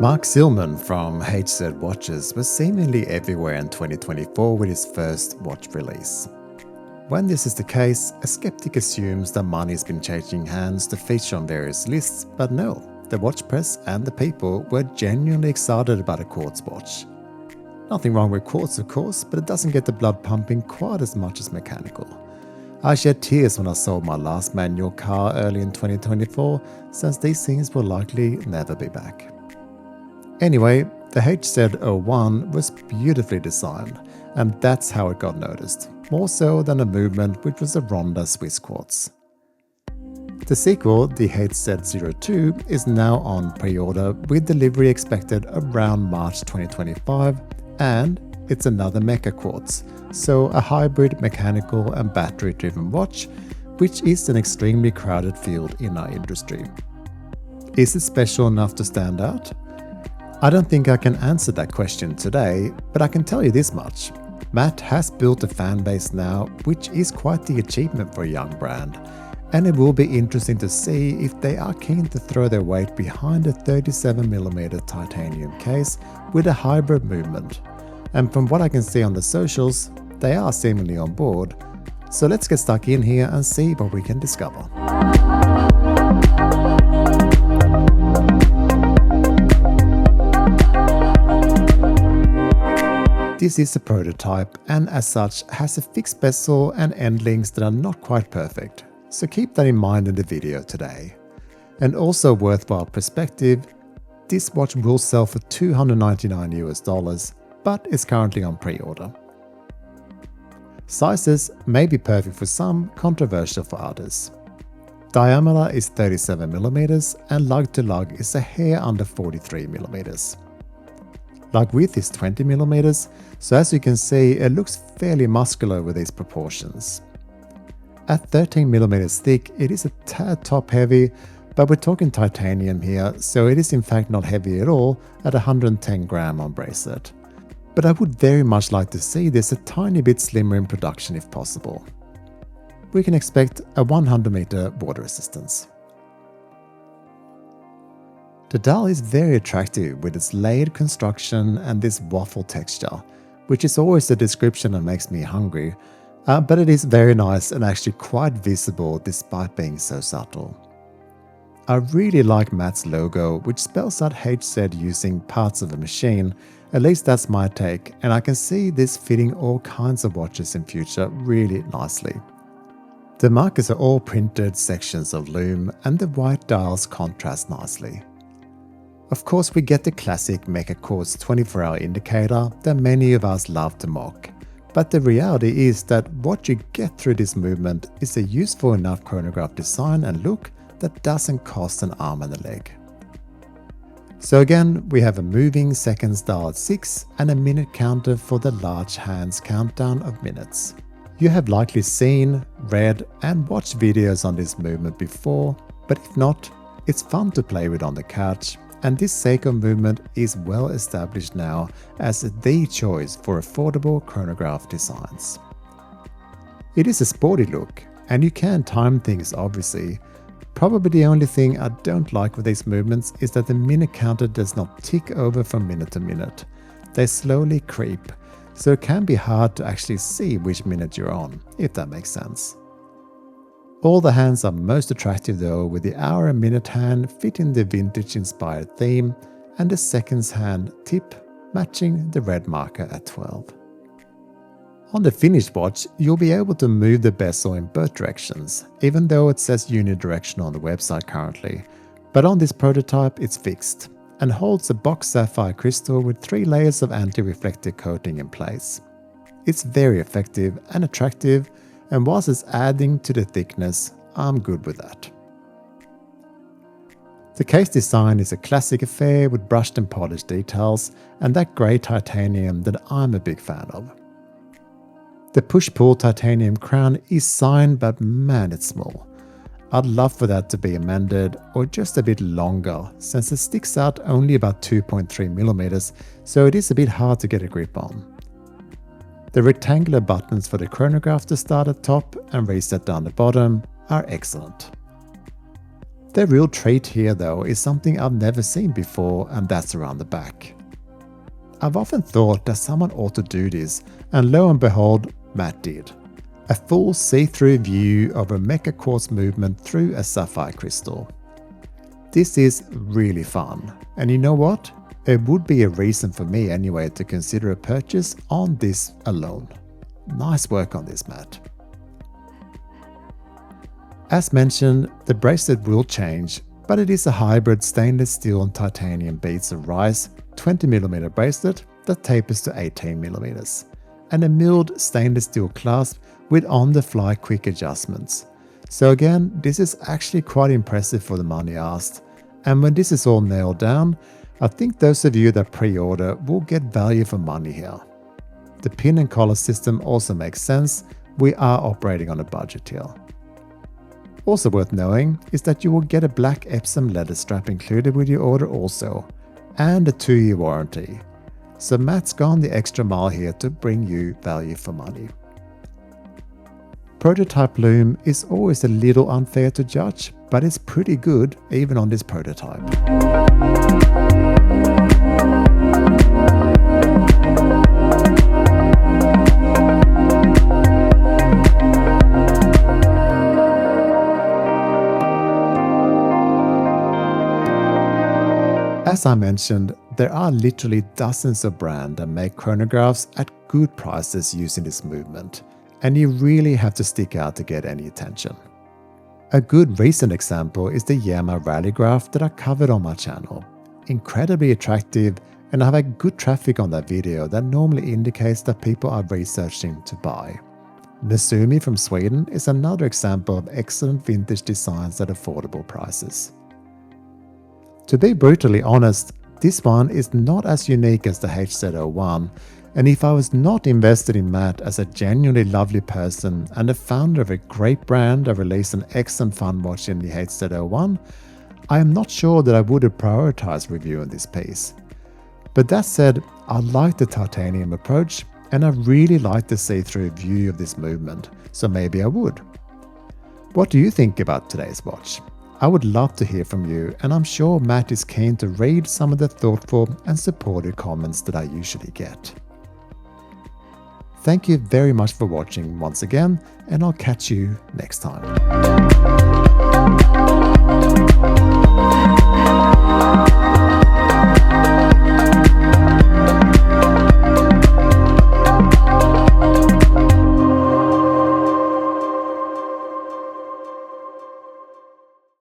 Mark Silman from HZ Watches was seemingly everywhere in 2024 with his first watch release. When this is the case, a skeptic assumes that money's been changing hands to feature on various lists, but no, the watch press and the people were genuinely excited about a quartz watch. Nothing wrong with quartz of course, but it doesn't get the blood pumping quite as much as mechanical. I shed tears when I sold my last manual car early in 2024, since these things will likely never be back. Anyway, the HZ.01 was beautifully designed, and that's how it got noticed, more so than a movement which was a Ronda Swiss quartz. The sequel, the HZ.02, is now on pre-order with delivery expected around March 2025, and it's another meca-quartz, so a hybrid mechanical and battery-driven watch, which is an extremely crowded field in our industry. Is it special enough to stand out? I don't think I can answer that question today, but I can tell you this much. Matt has built a fan base now, which is quite the achievement for a young brand, and it will be interesting to see if they are keen to throw their weight behind a 37mm titanium case with a hybrid movement. And from what I can see on the socials, they are seemingly on board. So let's get stuck in here and see what we can discover. This is a prototype and as such has a fixed bezel and end links that are not quite perfect, so keep that in mind in the video today. And also worthwhile perspective, this watch will sell for $299 but is currently on pre-order. Sizes may be perfect for some, controversial for others. Diameter is 37mm and lug to lug is a hair under 43mm. Lug width is 20mm, so as you can see it looks fairly muscular with these proportions. At 13mm thick it is a tad top heavy, but we're talking titanium here, so it is in fact not heavy at all at 110 gram on bracelet. But I would very much like to see this a tiny bit slimmer in production if possible. We can expect a 100-meter water resistance. The dial is very attractive with its layered construction and this waffle texture, which is always the description that makes me hungry, but it is very nice and actually quite visible despite being so subtle. I really like Matt's logo, which spells out HZ using parts of a machine. At least that's my take, and I can see this fitting all kinds of watches in future really nicely. The markers are all printed sections of loom and the white dials contrast nicely. Of course we get the classic meca-quartz 24-hour indicator that many of us love to mock, but the reality is that what you get through this movement is a useful enough chronograph design and look that doesn't cost an arm and a leg. So again, we have a moving seconds dial at 6 and a minute counter for the large hands countdown of minutes. You have likely seen, read and watched videos on this movement before, but if not, it's fun to play with on the couch, and this Seiko movement is well established now as the choice for affordable chronograph designs. It is a sporty look, and you can time things obviously. Probably the only thing I don't like with these movements is that the minute counter does not tick over from minute to minute. They slowly creep, so it can be hard to actually see which minute you're on, if that makes sense. All the hands are most attractive though, with the hour and minute hand fitting the vintage inspired theme and the seconds hand tip matching the red marker at 12. On the finished watch, you'll be able to move the bezel in both directions, even though it says unidirectional on the website currently, but on this prototype it's fixed and holds a box sapphire crystal with 3 layers of anti-reflective coating in place. It's very effective and attractive, and whilst it's adding to the thickness, I'm good with that. The case design is a classic affair with brushed and polished details and that grey titanium that I'm a big fan of. The push-pull titanium crown is signed, but man it's small. I'd love for that to be amended or just a bit longer, since it sticks out only about 2.3mm, so it is a bit hard to get a grip on. The rectangular buttons for the chronograph to start at top and reset down the bottom are excellent. The real treat here though is something I've never seen before, and that's around the back. I've often thought that someone ought to do this, and lo and behold, Matt did. A full see-through view of a meca-quartz movement through a sapphire crystal. This is really fun, and you know what? It would be a reason for me anyway to consider a purchase on this alone. Nice work on this, Matt. As mentioned, the bracelet will change, but it is a hybrid stainless steel and titanium beads of rice 20mm bracelet that tapers to 18mm, and a milled stainless steel clasp with on-the-fly quick adjustments. So again, this is actually quite impressive for the money asked, and when this is all nailed down, I think those of you that pre-order will get value for money here. The pin and collar system also makes sense, we are operating on a budget here. Also worth knowing is that you will get a black Epsom leather strap included with your order also, and a 2-year warranty. So Matt's gone the extra mile here to bring you value for money. Prototype loom is always a little unfair to judge, but it's pretty good even on this prototype. As I mentioned, there are literally dozens of brands that make chronographs at good prices using this movement, and you really have to stick out to get any attention. A good recent example is the Yama rally graph that I covered on my channel. Incredibly attractive, and I've had good traffic on that video that normally indicates that people are researching to buy. Nasumi from Sweden is another example of excellent vintage designs at affordable prices. To be brutally honest, this one is not as unique as the HZ.01, and if I was not invested in Matt as a genuinely lovely person and the founder of a great brand that released an excellent fun watch in the HZ.01, I am not sure that I would have prioritized reviewing this piece. But that said, I like the titanium approach, and I really like the see-through view of this movement, so maybe I would. What do you think about today's watch? I would love to hear from you, and I'm sure Matt is keen to read some of the thoughtful and supportive comments that I usually get. Thank you very much for watching once again, and I'll catch you next time.